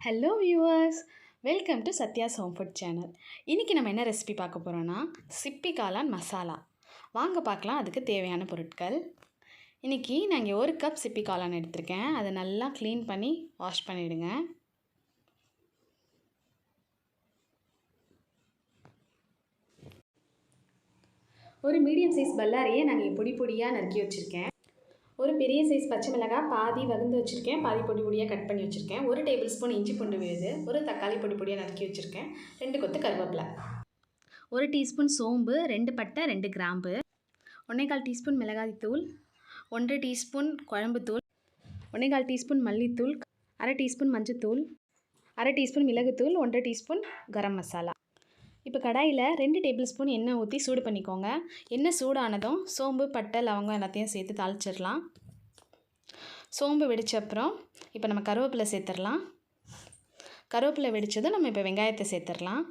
Hello viewers, welcome to Sathya's home food channel. இன்றைக்கி நம்ம என்ன ரெசிபி பார்க்க போகிறோன்னா சிப்பி காளான் மசாலா. வாங்க பார்க்கலாம் அதுக்கு தேவையான பொருட்கள். இன்றைக்கி நான் இங்கே 1 கப் சிப்பி காளான் எடுத்திருக்கேன். அதை நல்லா க்ளீன் பண்ணி வாஷ் பண்ணிவிடுங்க. ஒரு மீடியம் சைஸ் பல்லாரியை நாங்கள் பொடி பொடியாக நறுக்கி வச்சுருக்கேன். ஒரு பெரிய சைஸ் பச்சை மிளகாய் பாதி வகுந்து வச்சுருக்கேன், பாதி பொடி பொடியாக கட் பண்ணி வச்சுருக்கேன். 1 டேபிள் ஸ்பூன் இஞ்சி பூண்டு விழுது, ஒரு தக்காளி பொடி பொடியாக நறுக்கி வச்சுருக்கேன், 2 கொத்து கருவேப்பிலை, 1 டீஸ்பூன் சோம்பு, 2 பட்டை, 2 கிராம்பு, 1/4 டீஸ்பூன் மிளகாய் தூள், 1 டீஸ்பூன் குழம்புத்தூள், 1/4 டீஸ்பூன் மல்லித்தூள், 1/2 டீஸ்பூன் மஞ்சத்தூள், 1/2 டீஸ்பூன் மிளகுத்தூள், 1 டீஸ்பூன் கரம் மசாலா. இப்போ கடாயில் 2 டேபிள் ஸ்பூன் எண்ணெய் ஊற்றி சூடு பண்ணிக்கோங்க. எண்ணெய் சூடானதும் சோம்பு, பட்டை, லவங்கம் எல்லாத்தையும் சேர்த்து தாளிச்சிடலாம். சோம்பு வெடித்த அப்புறம் இப்போ நம்ம கருவேப்பிலை சேர்த்துடலாம். கருவேப்பிலை வெடித்ததும் நம்ம இப்போ வெங்காயத்தை சேர்த்துடலாம்.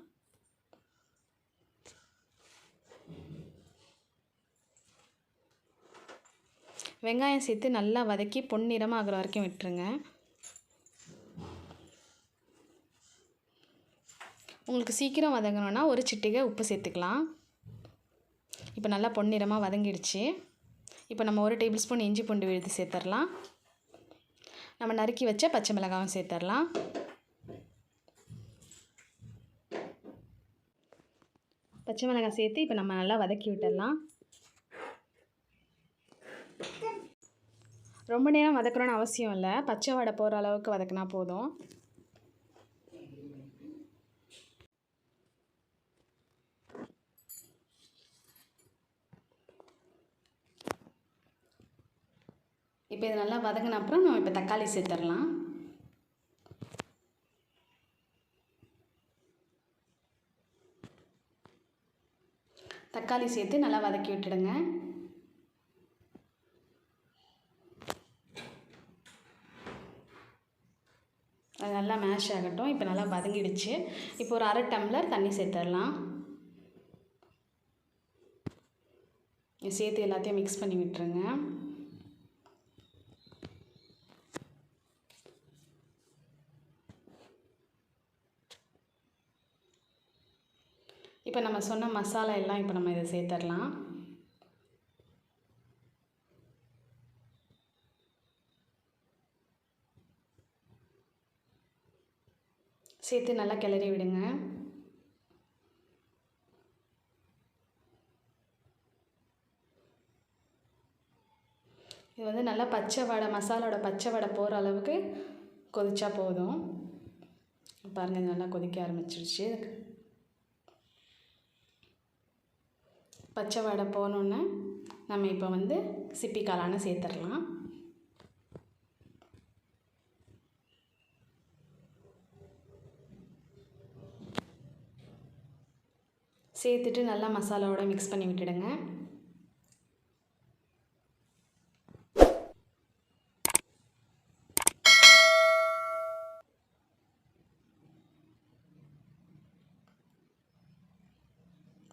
வெங்காயம் சேர்த்து நல்லா வதக்கி பொன்னிறமாக ஆகிற வரைக்கும் விட்டுருங்க. உங்களுக்கு சீக்கிரம் வதங்கணுன்னா ஒரு சிட்டிகை உப்பு சேர்த்துக்கலாம். இப்போ நல்லா பொன்னிறமாக வதங்கிடுச்சு. இப்போ நம்ம 1 டேபிள் ஸ்பூன் இஞ்சி பூண்டு விழுது சேர்த்துடலாம். நம்ம நறுக்கி வச்ச பச்சை மிளகாயும் சேர்த்துடலாம். பச்சை மிளகாய் சேர்த்து இப்போ நம்ம நல்லா வதக்கி விட்டுடலாம். ரொம்ப நேரம் வதக்கணும்னு அவசியம் இல்லை, பச்சை வடை போகிற அளவுக்கு வதக்கினா போதும். இப்போ இது நல்லா வதங்கின அப்புறம் நம்ம இப்போ தக்காளி சேர்த்துடலாம். தக்காளி சேர்த்து நல்லா வதக்கி விட்டுடுங்க. அது நல்லா மேஷ் ஆகட்டும். இப்போ நல்லா வதங்கிடுச்சு. இப்போ ஒரு 1/2 டம்ளர் தண்ணி சேர்த்துடலாம். சேர்த்து எல்லாத்தையும் மிக்ஸ் பண்ணி விட்டுருங்க. இப்போ நம்ம சொன்ன மசாலா எல்லாம் இப்போ நம்ம இதை சேர்த்துடலாம். சேர்த்து நல்லா கிளறி விடுங்க. இது வந்து நல்லா பச்சை வடை, மசாலாவோட பச்சை வடை போகிற அளவுக்கு கொதிச்சா போதும். பாருங்கள், நல்லா கொதிக்க ஆரம்பிச்சிருச்சு. பச்சை வடை போனோன்னே நம்ம இப்போ வந்து சிப்பி காளானை சேர்த்துடலாம். சேர்த்துட்டு நல்லா மசாலாவோட மிக்ஸ் பண்ணி விட்டுடுங்க.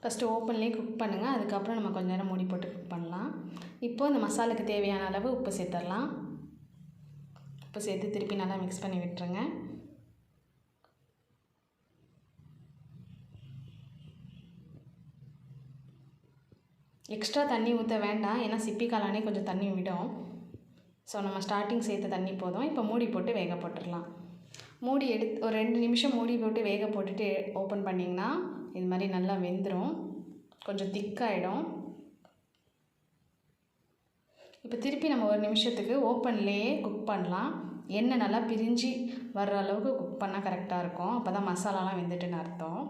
ஃபஸ்ட்டு ஓப்பன்லேயே குக் பண்ணுங்கள், அதுக்கப்புறம் நம்ம கொஞ்சம் நேரம் மூடி போட்டு குக் பண்ணலாம். இப்போது இந்த மசாலுக்கு தேவையான அளவு உப்பு சேர்த்துடலாம். உப்பு சேர்த்து திருப்பி நல்லா மிக்ஸ் பண்ணி விட்டுருங்க. எக்ஸ்ட்ரா தண்ணி ஊற்ற வேண்டாம், ஏன்னா சிப்பி காளானே கொஞ்சம் தண்ணி விடும். ஸோ நம்ம ஸ்டார்டிங் சேர்த்த தண்ணி போதும். இப்போ மூடி போட்டு வேக போட்டுடலாம். மூடி எடுத்து ஒரு 2 நிமிஷம் மூடி போட்டு வேக போட்டுட்டு ஓப்பன் பண்ணிங்கன்னா இது மாதிரி நல்லா வெந்துடும், கொஞ்சம் திக்காகிடும். இப்போ திருப்பி நம்ம 1 நிமிஷத்துக்கு ஓப்பன்லேயே குக் பண்ணலாம். எண்ணெய் நல்லா பிரிஞ்சு வர்ற அளவுக்கு குக் பண்ணால் கரெக்டாக இருக்கும். அப்போ தான் மசாலாலாம் வெந்துட்டுன்னு அர்த்தம்.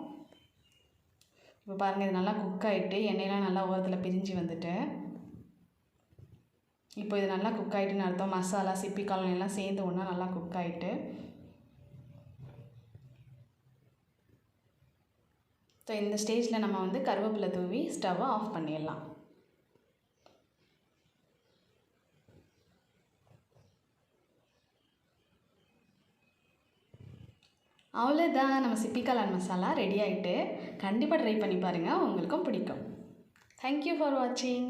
இப்போ பாருங்கள், இது நல்லா குக் ஆகிட்டு எண்ணெயெலாம் நல்லா ஓரத்தில் பிரிஞ்சு வந்துட்டு, இப்போ இது நல்லா குக் ஆகிட்டுன்னு அர்த்தம். மசாலா, சிப்பி காளான் எல்லாம் சேர்ந்து ஒன்றா நல்லா குக் ஆகிட்டு. ஸோ இந்த ஸ்டேஜில் நம்ம வந்து கருவேப்பிலை தூவி ஸ்டவ்வை ஆஃப் பண்ணிடலாம். அவ்வளோதான், நம்ம சிப்பி காளான் மசாலா ரெடி ஆகிட்டு. கண்டிப்பாக ட்ரை பண்ணி பாருங்கள், உங்களுக்கும் பிடிக்கும். தேங்க்யூ ஃபார் வாட்சிங்.